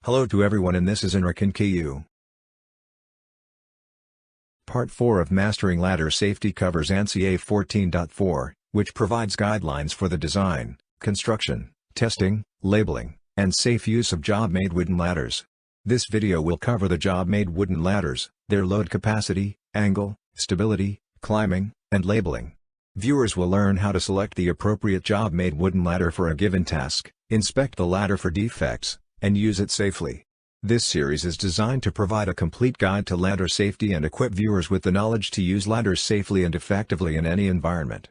Hello to everyone, and this is Enric and KU. Part 4 of Mastering Ladder Safety covers ANSI A14.4, which provides guidelines for the design, construction, testing, labeling, and safe use of job-made wooden ladders. This video will cover the job-made wooden ladders, their load capacity, angle, stability, climbing, and labeling. Viewers will learn how to select the appropriate job-made wooden ladder for a given task, inspect the ladder for defects, and use it safely. This series is designed to provide a complete guide to ladder safety and equip viewers with the knowledge to use ladders safely and effectively in any environment.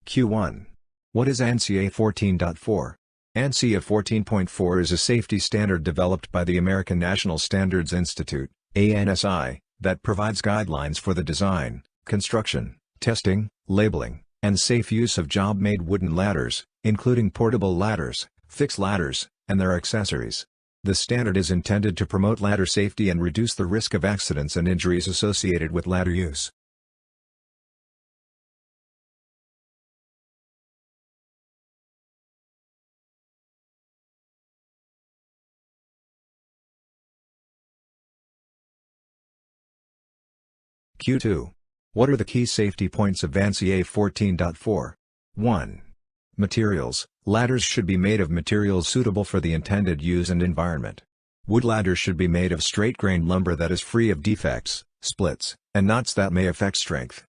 Q1. What is ANSI A14.4? ANSI A14.4 is a safety standard developed by the American National Standards Institute, ANSI, that provides guidelines for the design, construction, testing, labeling, and safe use of job-made wooden ladders, including portable ladders, fixed ladders, and their accessories. The standard is intended to promote ladder safety and reduce the risk of accidents and injuries associated with ladder use. Q2. What are the key safety points of ANSI A14.4? 1. Materials. Ladders should be made of materials suitable for the intended use and environment. Wood ladders should be made of straight-grained lumber that is free of defects, splits, and knots that may affect strength.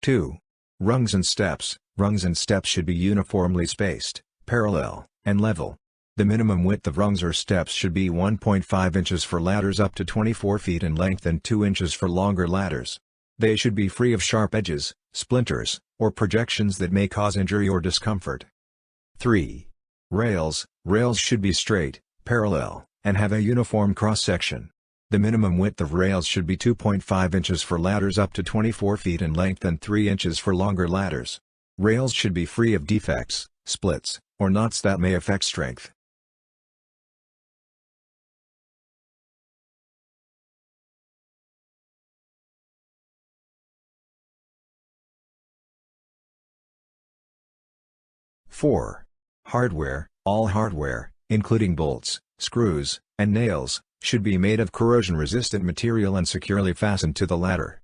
2. Rungs and steps. Rungs and steps should be uniformly spaced, parallel, and level. The minimum width of rungs or steps should be 1.5 inches for ladders up to 24 feet in length and 2 inches for longer ladders. They should be free of sharp edges, splinters, or projections that may cause injury or discomfort. 3. Rails. Rails should be straight, parallel, and have a uniform cross-section. The minimum width of rails should be 2.5 inches for ladders up to 24 feet in length and 3 inches for longer ladders. Rails should be free of defects, splits, or knots that may affect strength. Four. Hardware. All hardware, including bolts, screws, and nails, should be made of corrosion-resistant material and securely fastened to the ladder.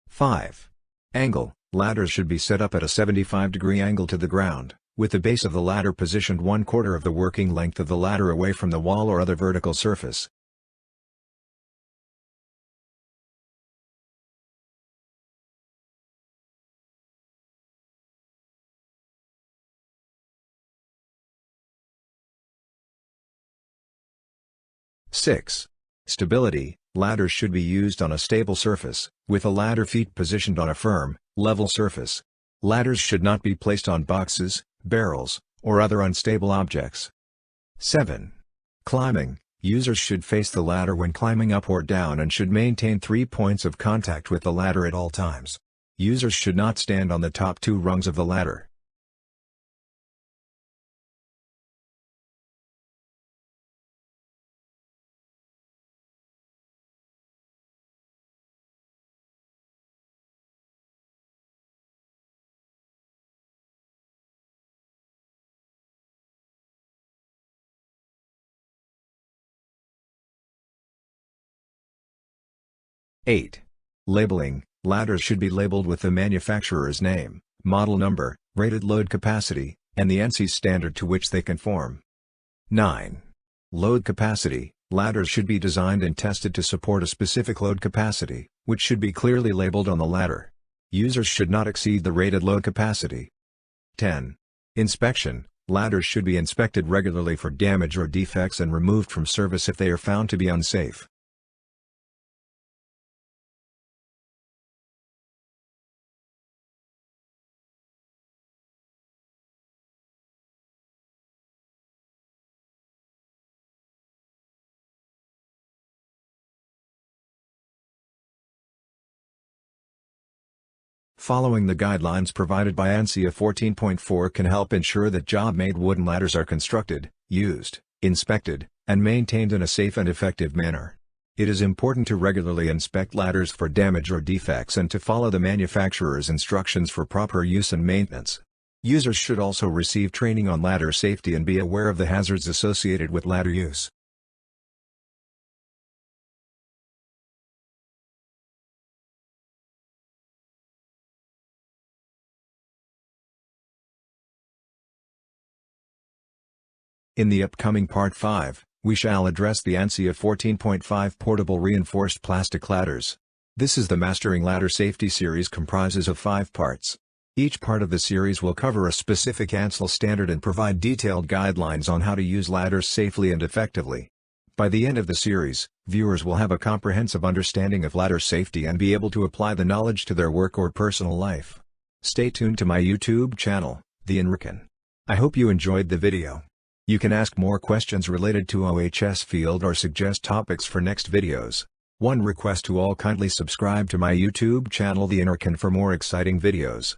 5. Angle. Ladders should be set up at a 75-degree angle to the ground, with the base of the ladder positioned 1/4 of the working length of the ladder away from the wall or other vertical surface. Six. Stability. Ladders should be used on a stable surface, with the ladder feet positioned on a firm, level surface. Ladders should not be placed on boxes, barrels, or other unstable objects. 7. Climbing. Users should face the ladder when climbing up or down and should maintain 3 points of contact with the ladder at all times. Users should not stand on the top 2 rungs of the ladder. 8. Labeling. Ladders should be labeled with the manufacturer's name, model number, rated load capacity, and the ANSI standard to which they conform. 9. Load capacity. Ladders should be designed and tested to support a specific load capacity, which should be clearly labeled on the ladder. Users should not exceed the rated load capacity. 10. Inspection. Ladders should be inspected regularly for damage or defects and removed from service if they are found to be unsafe. Following the guidelines provided by ANSI A14.4 can help ensure that job-made wooden ladders are constructed, used, inspected, and maintained in a safe and effective manner. It is important to regularly inspect ladders for damage or defects and to follow the manufacturer's instructions for proper use and maintenance. Users should also receive training on ladder safety and be aware of the hazards associated with ladder use. In the upcoming Part 5, we shall address the ANSI A14.5 portable reinforced plastic ladders. This is the Mastering Ladder Safety series comprises of 5 parts. Each part of the series will cover a specific ANSI standard and provide detailed guidelines on how to use ladders safely and effectively. By the end of the series, viewers will have a comprehensive understanding of ladder safety and be able to apply the knowledge to their work or personal life. Stay tuned to my YouTube channel, The ANSI. I hope you enjoyed the video. You can ask more questions related to OHS field or suggest topics for next videos. One request to all: kindly subscribe to my YouTube channel The ANSI for more exciting videos.